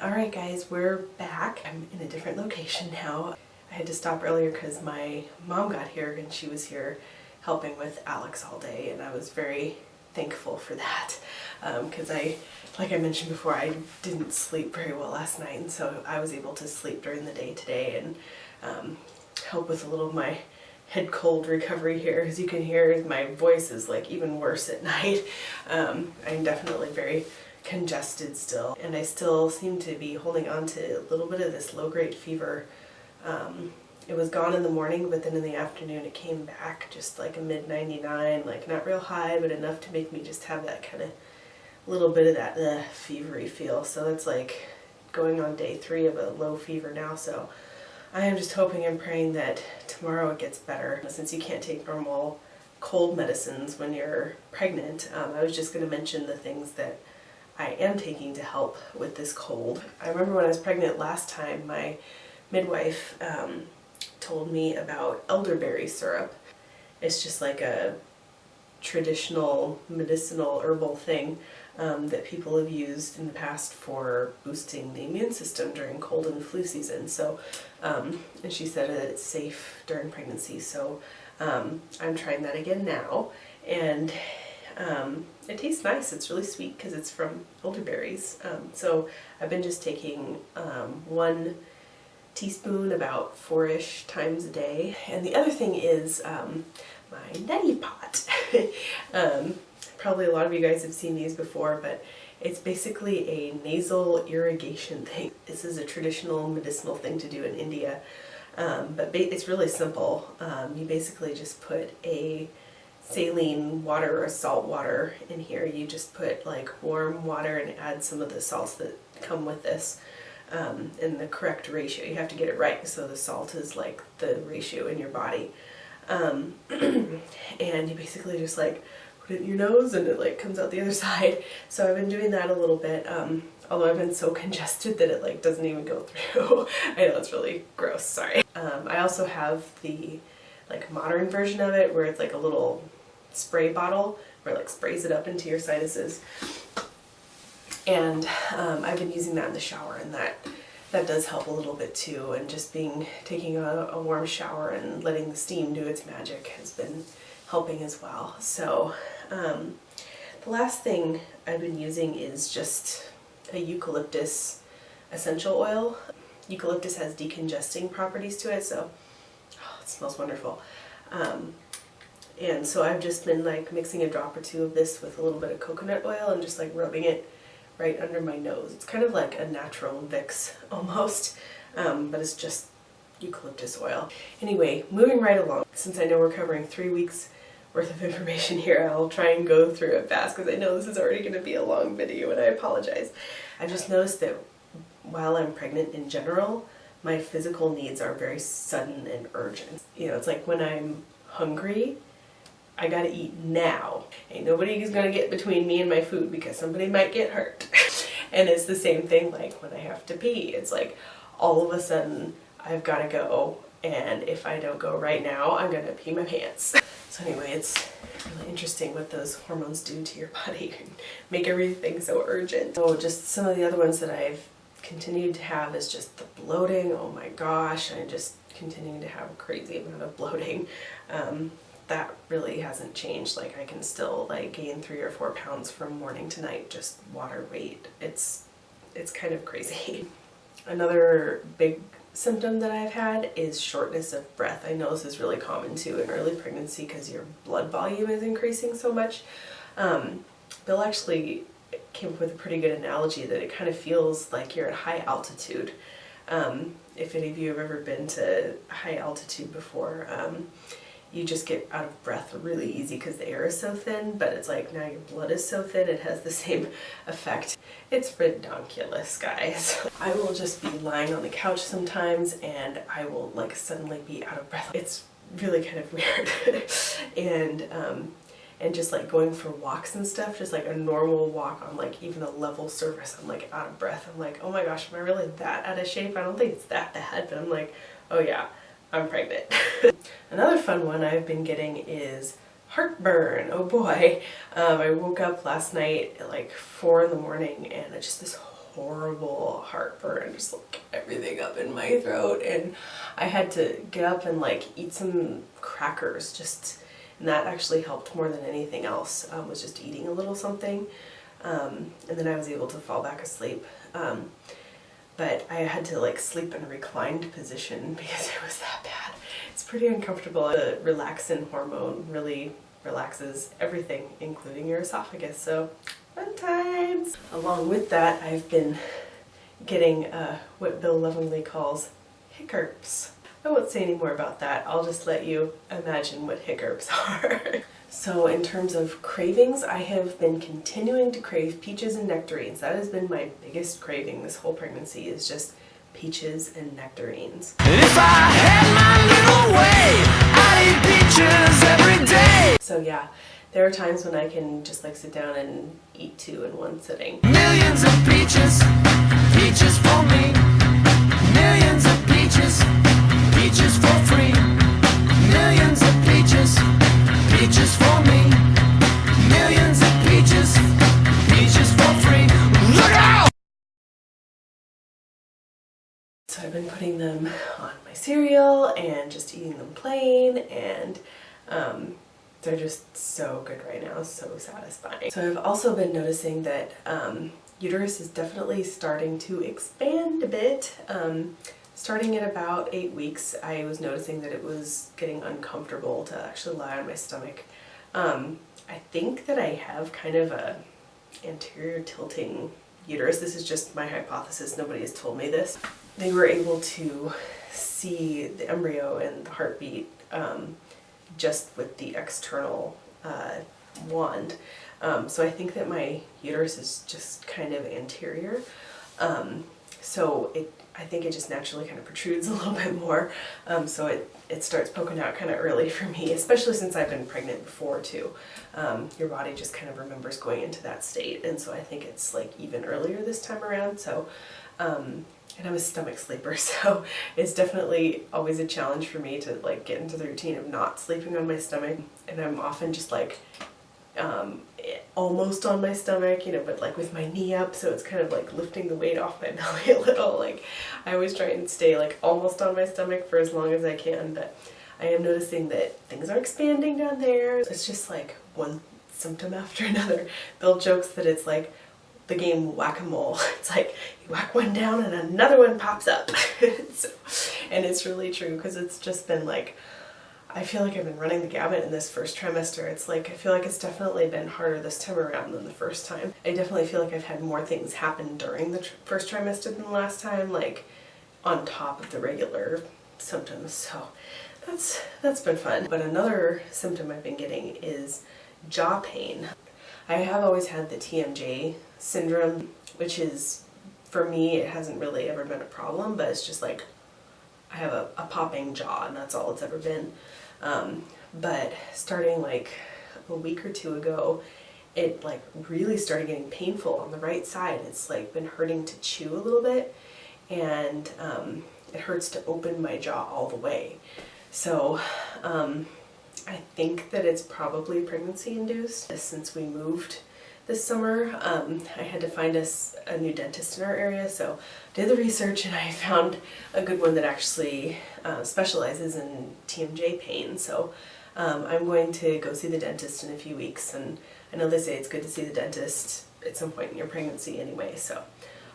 Alright guys, we're back. I'm in a different location now. I had to stop earlier because my mom got here and she was here helping with Alex all day, and I was very thankful for that because like I mentioned before, I didn't sleep very well last night, and so I was able to sleep during the day today and help with a little of my head cold recovery here. As you can hear, my voice is like even worse at night. I'm definitely very congested still, and I still seem to be holding on to a little bit of this low-grade fever. It was gone in the morning, but then in the afternoon it came back just like a mid-99, like not real high, but enough to make me just have that kind of little bit of that fevery feel. So that's like going on day 3 of a low fever now, so I am just hoping and praying that tomorrow it gets better. Since you can't take normal cold medicines when you're pregnant, I was just going to mention the things that I am taking to help with this cold. I remember when I was pregnant last time, my midwife told me about elderberry syrup. It's just like a traditional medicinal herbal thing that people have used in the past for boosting the immune system during cold and flu season. So, and she said that it's safe during pregnancy. So I'm trying that again now, and it tastes nice. It's really sweet because it's from elderberries. So I've been just taking 1 teaspoon about 4-ish times a day. And the other thing is my Neti Pot. Probably a lot of you guys have seen these before, but it's basically a nasal irrigation thing. This is a traditional medicinal thing to do in India, but it's really simple. You basically just put a saline water or salt water in here. You just put like warm water and add some of the salts that come with this in the correct ratio. You have to get it right so the salt is like the ratio in your body. And you basically just like put it in your nose and it like comes out the other side. So I've been doing that a little bit, although I've been so congested that it like doesn't even go through. I know it's really gross, sorry. I also have the like modern version of it where it's like a little spray bottle where it like sprays it up into your sinuses. And I've been using that in the shower, and that does help a little bit too, and just taking a warm shower and letting the steam do its magic has been helping as well. So the last thing I've been using is just a eucalyptus essential oil. Eucalyptus has decongesting properties to it, so it smells wonderful. And so I've just been like mixing a drop or 2 of this with a little bit of coconut oil and just like rubbing it right under my nose. It's kind of like a natural Vicks almost, but it's just eucalyptus oil. Anyway, moving right along. Since I know we're covering 3 weeks worth of information here, I'll try and go through it fast because I know this is already going to be a long video, and I apologize. I've just noticed that while I'm pregnant in general, my physical needs are very sudden and urgent. You know, it's like when I'm hungry, I gotta eat now. Ain't nobody is gonna get between me and my food because somebody might get hurt. And it's the same thing like when I have to pee. It's like all of a sudden I've gotta go, and if I don't go right now, I'm gonna pee my pants. So anyway, it's really interesting what those hormones do to your body and make everything so urgent. So just some of the other ones that I've continued to have is just the bloating. Oh my gosh, I'm just continuing to have a crazy amount of bloating. That really hasn't changed. Like I can still like gain 3 or 4 pounds from morning to night, just water weight. It's kind of crazy. Another big symptom that I've had is shortness of breath. I know this is really common too in early pregnancy because your blood volume is increasing so much. Bill actually came up with a pretty good analogy that it kind of feels like you're at high altitude. If any of you have ever been to high altitude before, you just get out of breath really easy because the air is so thin, but it's like now your blood is so thin, it has the same effect. It's redonkulous, guys. I will just be lying on the couch sometimes and I will like suddenly be out of breath. It's really kind of weird. And just like going for walks and stuff, just like a normal walk on like even a level surface, I'm like out of breath. I'm like, oh my gosh, am I really that out of shape? I don't think it's that bad, but I'm like, oh yeah, I'm pregnant. Another fun one I've been getting is heartburn. Oh boy. I woke up last night at like 4 in the morning and it's just this horrible heartburn, just like everything up in my throat, and I had to get up and like eat some crackers and that actually helped more than anything else, was just eating a little something, and then I was able to fall back asleep. But I had to like sleep in a reclined position because it was that bad. It's pretty uncomfortable. The relaxin hormone really relaxes everything, including your esophagus, so fun times. Along with that, I've been getting what Bill lovingly calls hiccups. I won't say any more about that. I'll just let you imagine what hiccups are. So in terms of cravings, I have been continuing to crave peaches and nectarines. That has been my biggest craving this whole pregnancy, is just peaches and nectarines. And if I had my little way, I'd eat peaches every day. So yeah, there are times when I can just like sit down and eat 2 in one sitting. Millions of peaches, peaches for me. Millions of peaches, peaches for free. Millions of peaches, peaches for me. Millions of peaches, peaches for free. Look out! So I've been putting them on my cereal and just eating them plain, and they're just so good right now, so satisfying. So I've also been noticing that uterus is definitely starting to expand a bit. Starting at about 8 weeks, I was noticing that it was getting uncomfortable to actually lie on my stomach. I think that I have kind of a anterior tilting uterus. This is just my hypothesis. Nobody has told me this. They were able to see the embryo and the heartbeat just with the external wand. So I think that my uterus is just kind of anterior. So I think it just naturally kind of protrudes a little bit more. So it starts poking out kind of early for me, especially since I've been pregnant before too. Your body just kind of remembers going into that state. And so I think it's like even earlier this time around. So, and I'm a stomach sleeper, so it's definitely always a challenge for me to like get into the routine of not sleeping on my stomach. And I'm often just like almost on my stomach, you know, but like with my knee up, so it's kind of like lifting the weight off my belly a little. Like I always try and stay like almost on my stomach for as long as I can, but I am noticing that things are expanding down there. It's just like one symptom after another. Bill jokes that it's like the game whack-a-mole. It's like you whack one down and another one pops up. And it's really true, because it's just been like, I feel like I've been running the gamut in this first trimester. It's like, I feel like it's definitely been harder this time around than the first time. I definitely feel like I've had more things happen during the first trimester than the last time, like on top of the regular symptoms. So that's been fun. But another symptom I've been getting is jaw pain. I have always had the TMJ syndrome, which is, for me, it hasn't really ever been a problem, but it's just like I have a popping jaw, and that's all it's ever been. But starting like a week or 2 ago, it like really started getting painful on the right side. It's like been hurting to chew a little bit, and it hurts to open my jaw all the way. So I think that it's probably pregnancy induced. Since we moved this summer, I had to find us a new dentist in our area, so did the research and I found a good one that actually specializes in TMJ pain. So I'm going to go see the dentist in a few weeks, and I know they say it's good to see the dentist at some point in your pregnancy anyway, so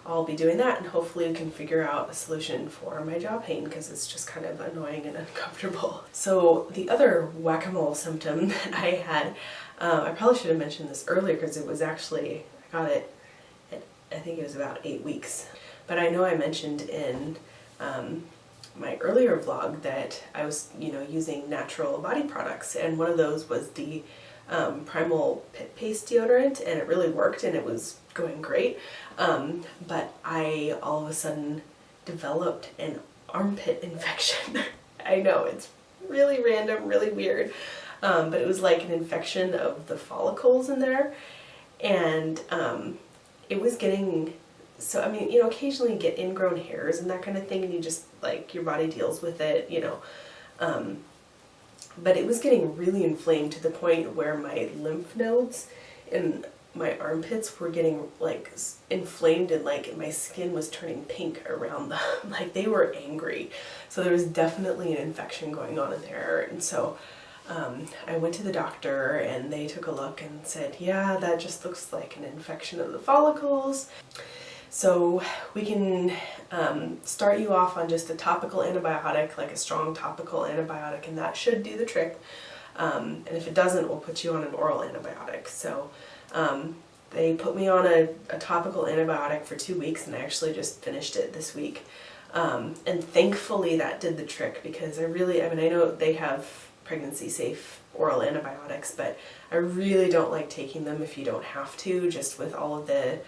I'll be doing that, and hopefully we can figure out a solution for my jaw pain, because it's just kind of annoying and uncomfortable. So the other whack-a-mole symptom that I had, I probably should have mentioned this earlier, because it was actually, I got it at, I think it was about 8 weeks. But I know I mentioned in my earlier vlog that I was, you know, using natural body products, and one of those was the Primal Pit Paste deodorant, and it really worked and it was going great. But I all of a sudden developed an armpit infection. I know, it's really random, really weird, but it was like an infection of the follicles in there, and it was getting, so I mean, you know, occasionally you get ingrown hairs and that kind of thing, and you just, like, your body deals with it, you know. but it was getting really inflamed to the point where my lymph nodes and my armpits were getting like inflamed, and like my skin was turning pink around them. Like they were angry. So there was definitely an infection going on in there. And so I went to the doctor and they took a look and said, yeah, that just looks like an infection of the follicles. So we can start you off on just a topical antibiotic, like a strong topical antibiotic, and that should do the trick. And if it doesn't, we'll put you on an oral antibiotic. So they put me on a topical antibiotic for 2 weeks, and I actually just finished it this week. And thankfully that did the trick, because I know they have pregnancy safe oral antibiotics, but I really don't like taking them if you don't have to, just with all of the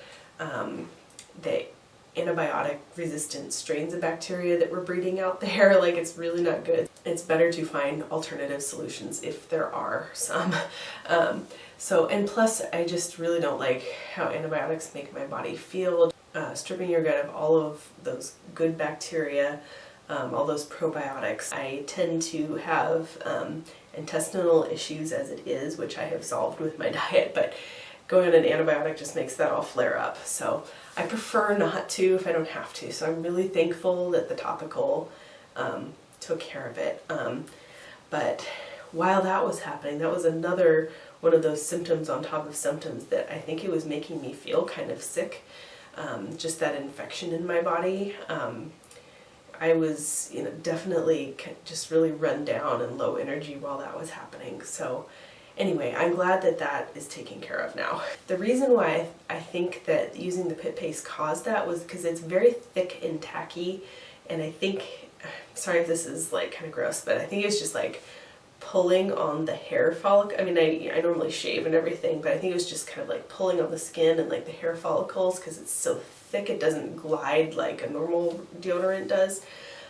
antibiotic resistant strains of bacteria that we're breeding out there. Like, it's really not good. It's better to find alternative solutions if there are some. And plus I just really don't like how antibiotics make my body feel. Stripping your gut of all of those good bacteria, all those probiotics. I tend to have intestinal issues as it is, which I have solved with my diet, but going on an antibiotic just makes that all flare up. So I prefer not to if I don't have to. So I'm really thankful that the topical took care of it. But while that was happening, that was another one of those symptoms on top of symptoms that I think it was making me feel kind of sick. Just that infection in my body. I was, definitely just really run down and low energy while that was happening. So anyway, I'm glad that that is taken care of now. The reason why I think that using the pit paste caused that was because it's very thick and tacky, and I think, sorry if this is like kind of gross, but I think it's just like pulling on the hair follicle. I mean, I normally shave and everything, but I think it was just kind of like pulling on the skin and like the hair follicles, because it's so thick it doesn't glide like a normal deodorant does.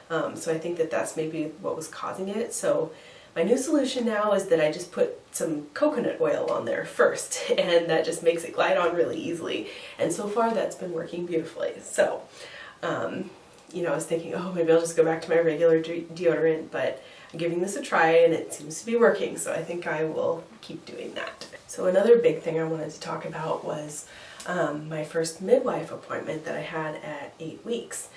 So I think that that's maybe what was causing it. So my new solution now is that I just put some coconut oil on there first, and that just makes it glide on really easily. And so far that's been working beautifully. So, I was thinking, oh, maybe I'll just go back to my regular deodorant, but I'm giving this a try and it seems to be working, so I think I will keep doing that. So another big thing I wanted to talk about was my first midwife appointment that I had at 8 weeks.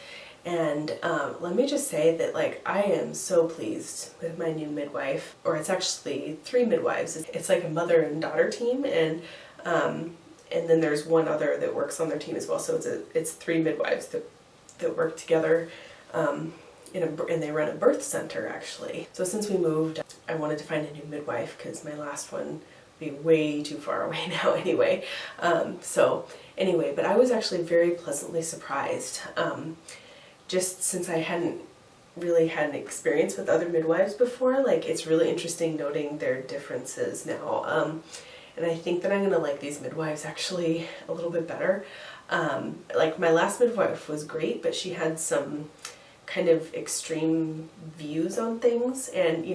And let me just say that, like, I am so pleased with my new midwife, or it's actually 3 midwives. It's like a mother and daughter team, and then there's one other that works on their team as well. So it's 3 midwives that work together, and they run a birth center actually. So since we moved, I wanted to find a new midwife because my last one would be way too far away now anyway. But I was actually very pleasantly surprised. Just since I hadn't really had an experience with other midwives before, like, it's really interesting noting their differences now. And I think that I'm gonna like these midwives actually a little bit better. Like, my last midwife was great, but she had some kind of extreme views on things, and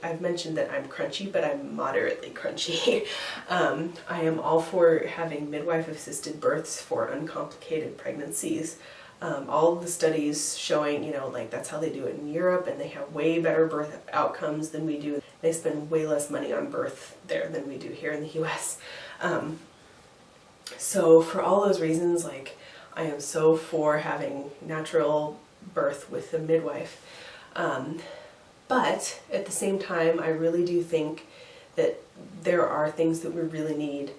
I've mentioned that I'm crunchy, but I'm moderately crunchy. I am all for having midwife assisted births for uncomplicated pregnancies. All of the studies showing, like, that's how they do it in Europe, and they have way better birth outcomes than we do. They spend way less money on birth there than we do here in the US. So for all those reasons, like, I am so for having natural birth with a midwife. But at the same time, I really do think that there are things that we really need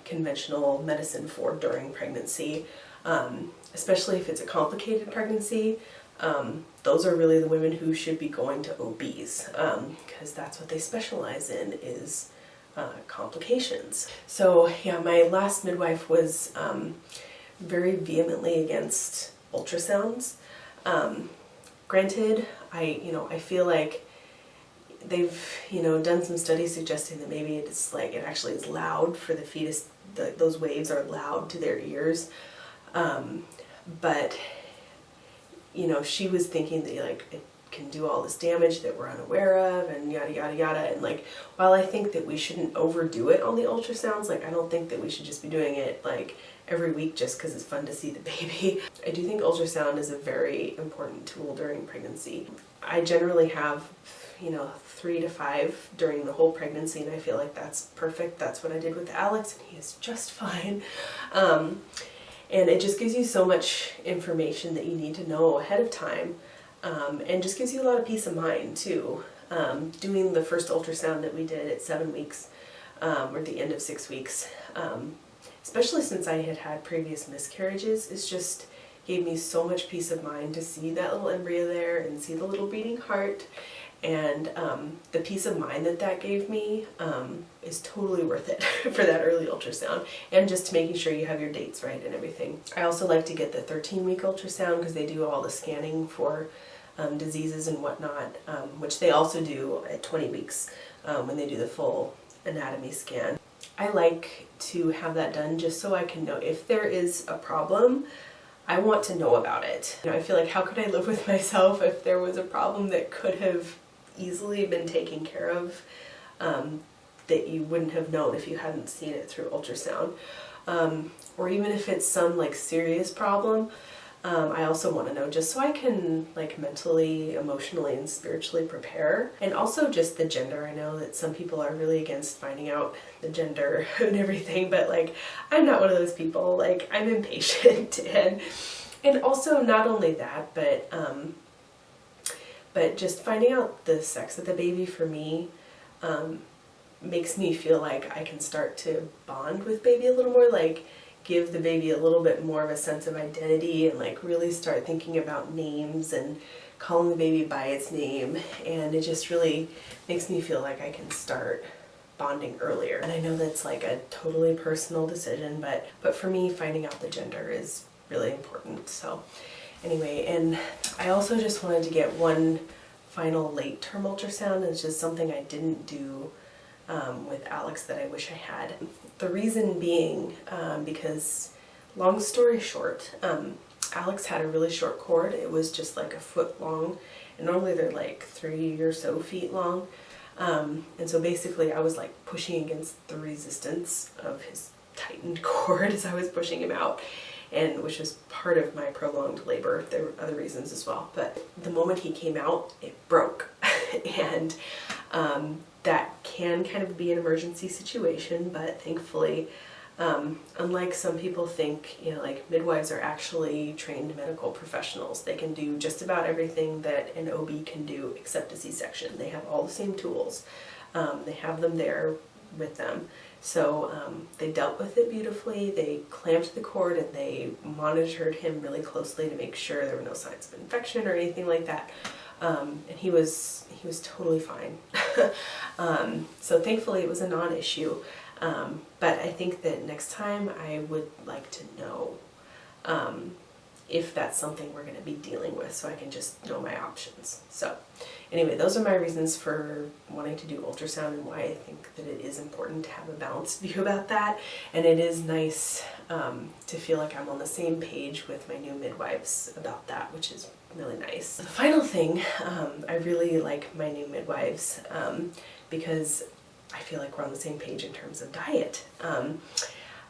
conventional medicine for during pregnancy. Especially if it's a complicated pregnancy. Those are really the women who should be going to OBs, because that's what they specialize in, is complications. So yeah, my last midwife was very vehemently against ultrasounds. Granted, I feel like they've done some studies suggesting that maybe it's like it actually is loud for the fetus. Those waves are loud to their ears. But she was thinking that, like, it can do all this damage that we're unaware of, and yada yada yada. And, like, while I think that we shouldn't overdo it on the ultrasounds, like, I don't think that we should just be doing it like every week just because it's fun to see the baby. I do think ultrasound is a very important tool during pregnancy. I generally have 3 to 5 during the whole pregnancy, and I feel like that's perfect. That's what I did with Alex, and he is just fine. And it just gives you so much information that you need to know ahead of time, and just gives you a lot of peace of mind too. Doing the first ultrasound that we did at 7 weeks, or the end of 6 weeks, especially since I had had previous miscarriages, it just gave me so much peace of mind to see that little embryo there and see the little beating heart. And the peace of mind that that gave me is totally worth it for that early ultrasound, and just making sure you have your dates right and everything. I also like to get the 13-week ultrasound because they do all the scanning for diseases and whatnot, which they also do at 20 weeks when they do the full anatomy scan. I like to have that done just so I can know if there is a problem. I want to know about it. I feel like, how could I live with myself if there was a problem that could have easily been taken care of, that you wouldn't have known if you hadn't seen it through ultrasound, or even if it's some like serious problem. I also want to know just so I can like mentally, emotionally, and spiritually prepare. And also just the gender. I know that some people are really against finding out the gender and everything, but like, I'm not one of those people. Like, I'm impatient, and also not only that, but just finding out the sex of the baby for me makes me feel like I can start to bond with baby a little more, like give the baby a little bit more of a sense of identity, and like really start thinking about names and calling the baby by its name. And it just really makes me feel like I can start bonding earlier. And I know that's like a totally personal decision, but for me, finding out the gender is really important. So anyway, and I also just wanted to get one final late term ultrasound. It's just something I didn't do with Alex that I wish I had. The reason being, because long story short, Alex had a really short cord. It was just like a foot long, and normally they're like 3 or so feet long. And so basically I was like pushing against the resistance of his tightened cord as I was pushing him out, and which was part of my prolonged labor. There were other reasons as well, but the moment he came out, it broke. And that can kind of be an emergency situation, but thankfully, unlike some people think, like midwives are actually trained medical professionals. They can do just about everything that an OB can do except a C-section. They have all the same tools. They have them there with them. So they dealt with it beautifully. They clamped the cord and they monitored him really closely to make sure there were no signs of infection or anything like that. And he was totally fine. So thankfully it was a non-issue. But I think that next time I would like to know if that's something we're going to be dealing with, so I can just know my options. So anyway, those are my reasons for wanting to do ultrasound and why I think that it is important to have a balanced view about that. And it is nice to feel like I'm on the same page with my new midwives about that, which is really nice. The final thing, I really like my new midwives because I feel like we're on the same page in terms of diet.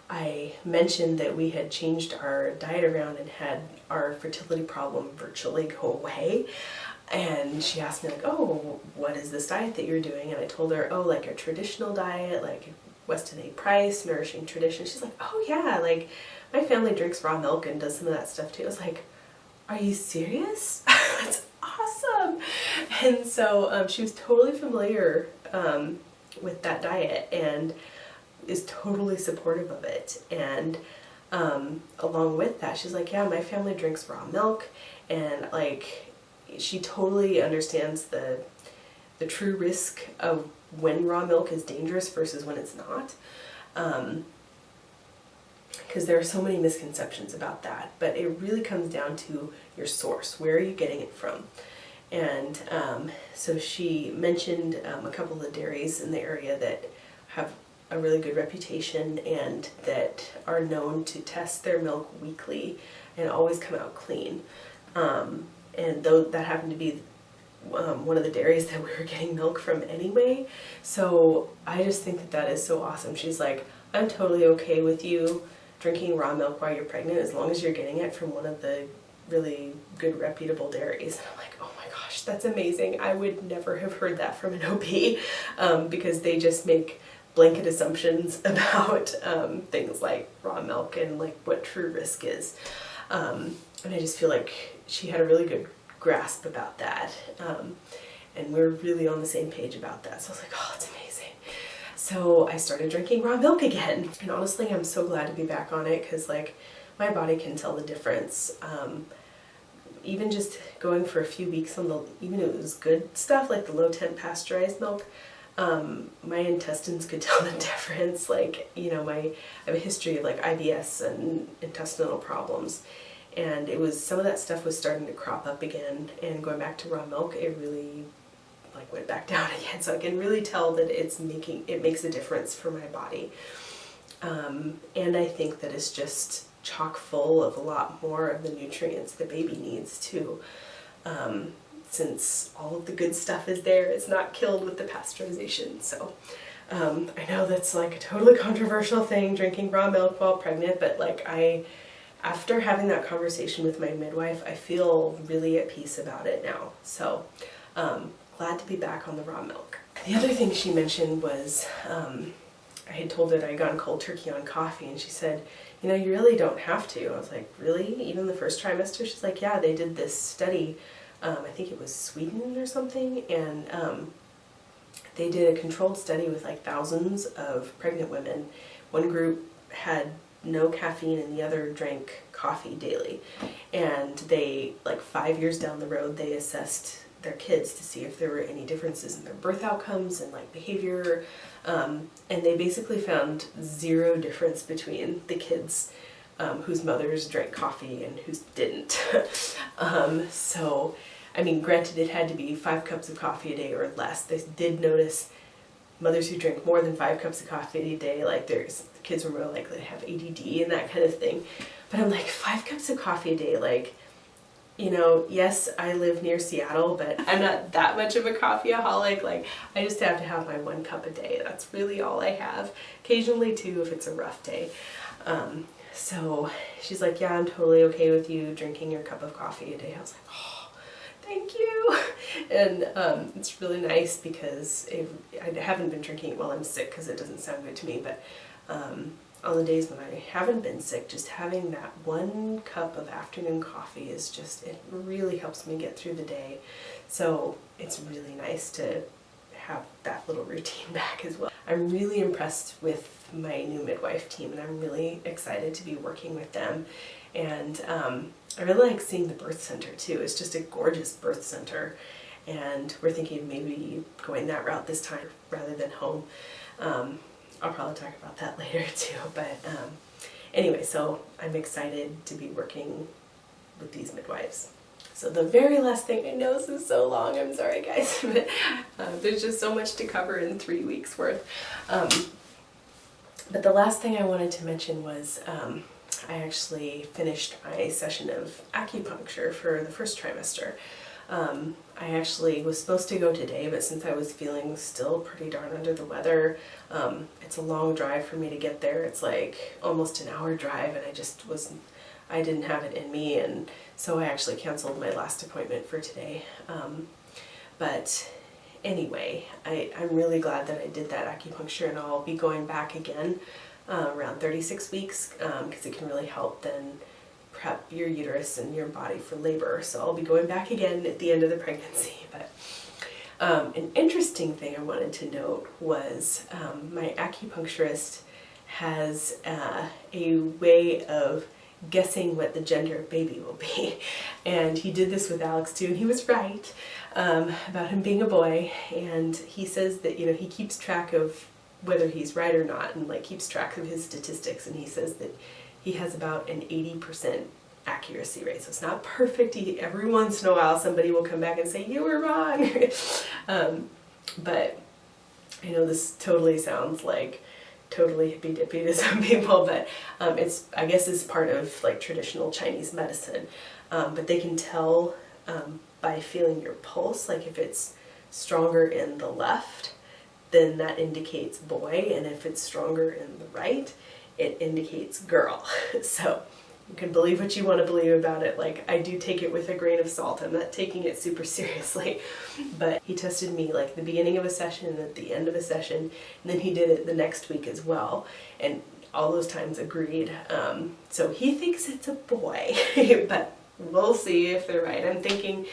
I mentioned that we had changed our diet around and had our fertility problem virtually go away. And she asked me like, oh, what is this diet that you're doing? And I told her, oh, like a traditional diet, like Weston A. Price, nourishing tradition. She's like, oh yeah, like my family drinks raw milk and does some of that stuff too. I was like, are you serious? That's awesome. And so she was totally familiar with that diet and is totally supportive of it. And along with that, she's like, yeah, my family drinks raw milk, and like she totally understands the true risk of when raw milk is dangerous versus when it's not. Because there are so many misconceptions about that, but it really comes down to your source. Where are you getting it from? And so she mentioned a couple of the dairies in the area that have a really good reputation and that are known to test their milk weekly and always come out clean. And though that happened to be one of the dairies that we were getting milk from anyway, so I just think that that is so awesome. She's like, I'm totally okay with you drinking raw milk while you're pregnant as long as you're getting it from one of the really good reputable dairies. And I'm like, oh my gosh, gosh, that's amazing. I would never have heard that from an OB, because they just make blanket assumptions about things like raw milk and like what true risk is. And I just feel like she had a really good grasp about that. And we're really on the same page about that. So I was like, oh, that's amazing. So I started drinking raw milk again. And honestly, I'm so glad to be back on it, because like my body can tell the difference. Even just going for a few weeks on even if it was good stuff like the low temp pasteurized milk, my intestines could tell the difference. Like, you know, I have a history of like IBS and intestinal problems, and it was, some of that stuff was starting to crop up again, and going back to raw milk, it really like went back down again. So I can really tell that it makes a difference for my body. And I think that it's just chock full of a lot more of the nutrients the baby needs too. Since all of the good stuff is there, it's not killed with the pasteurization. So I know that's like a totally controversial thing, drinking raw milk while pregnant, but like after having that conversation with my midwife, I feel really at peace about it now. So glad to be back on the raw milk. The other thing she mentioned was, I had told her that I had gone cold turkey on coffee, and she said, you know, you really don't have to. I was like, really? Even the first trimester? She's like, yeah, they did this study, I think it was Sweden or something, and they did a controlled study with like thousands of pregnant women. One group had no caffeine and the other drank coffee daily. And they, like 5 years down the road, they assessed their kids to see if there were any differences in their birth outcomes and like behavior. And they basically found zero difference between the kids whose mothers drank coffee and whose didn't. So, I mean, granted, it had to be 5 cups of coffee a day or less. They did notice mothers who drink more than 5 cups of coffee a day, like kids were more likely to have ADD and that kind of thing. But I'm like, 5 cups of coffee a day, like, you know, yes, I live near Seattle, but I'm not that much of a coffeeaholic. Like, I just have to have my 1 cup a day. That's really all I have. Occasionally 2 if it's a rough day. So she's like, yeah, I'm totally okay with you drinking your cup of coffee a day. I was like, oh, thank you. And it's really nice because I haven't been drinking it while I'm sick because it doesn't sound good to me, but on the days when I haven't been sick, just having that 1 cup of afternoon coffee is just, it really helps me get through the day. So it's really nice to have that little routine back as well. I'm really impressed with my new midwife team, and I'm really excited to be working with them. And I really like seeing the birth center too. It's just a gorgeous birth center, and we're thinking of maybe going that route this time rather than home. I'll probably talk about that later too, but anyway, so I'm excited to be working with these midwives. So the very last thing, I know this is so long, I'm sorry guys, but there's just so much to cover in 3 weeks worth. But the last thing I wanted to mention was I actually finished my session of acupuncture for the first trimester. I actually was supposed to go today, but since I was feeling still pretty darn under the weather, it's a long drive for me to get there. It's like almost an hour drive, and I didn't have it in me, and so I actually canceled my last appointment for today. But anyway, I'm really glad that I did that acupuncture, and I'll be going back again around 36 weeks because it can really help then prep your uterus and your body for labor. So I'll be going back again at the end of the pregnancy. But an interesting thing I wanted to note was my acupuncturist has a way of guessing what the gender of baby will be. And he did this with Alex too, and he was right about him being a boy. And he says that, you know, he keeps track of whether he's right or not, and like keeps track of his statistics, and he says that he has about an 80% accuracy rate. So it's not perfect. Every once in a while somebody will come back and say, you were wrong. But I know this totally sounds like totally hippy-dippy to some people, but I guess it's part of like traditional Chinese medicine. But they can tell by feeling your pulse, like if it's stronger in the left, then that indicates boy, and if it's stronger in the right, it indicates girl. So you can believe what you want to believe about it. Like, I do take it with a grain of salt. I'm not taking it super seriously. But he tested me like at the beginning of a session and at the end of a session, and then he did it the next week as well. And all those times agreed. So he thinks it's a boy, but we'll see if they're right. I'm thinking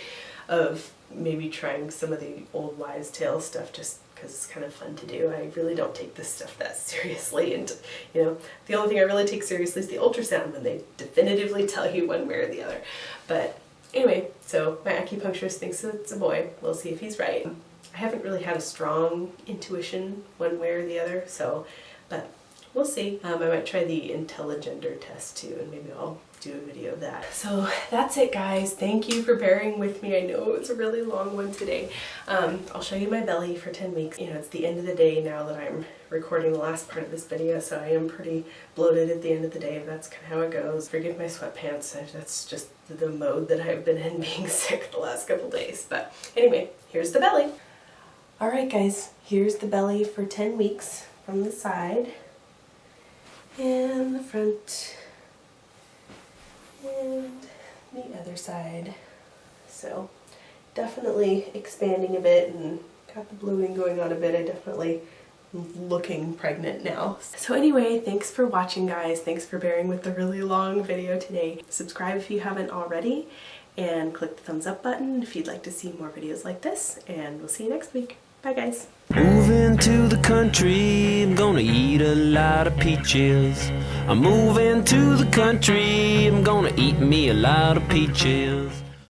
of maybe trying some of the old wives' tale stuff just because it's kind of fun to do. I really don't take this stuff that seriously, and you know, the only thing I really take seriously is the ultrasound when they definitively tell you one way or the other. But anyway, so my acupuncturist thinks it's a boy. We'll see if he's right. I haven't really had a strong intuition one way or the other, so, but we'll see. I might try the IntelliGender test too, and maybe I'll do a video of that. So that's it, guys. Thank you for bearing with me. I know it's a really long one today. I'll show you my belly for 10 weeks. You know, it's the end of the day now that I'm recording the last part of this video, so I am pretty bloated at the end of the day. That's kind of how it goes. Forgive my sweatpants. That's just the mode that I've been in, being sick the last couple days. But anyway, here's the belly. All right, guys, here's the belly for 10 weeks from the side and the front and the other side. So definitely expanding a bit and got the bloating going on a bit. I definitely am looking pregnant now. So anyway, thanks for watching, guys. Thanks for bearing with the really long video today. Subscribe if you haven't already, and click the thumbs up button if you'd like to see more videos like this, and we'll see you next week. Bye, guys. Moving to the country, I'm gonna eat a lot of peaches. I'm moving to the country, I'm gonna eat me a lot of peaches.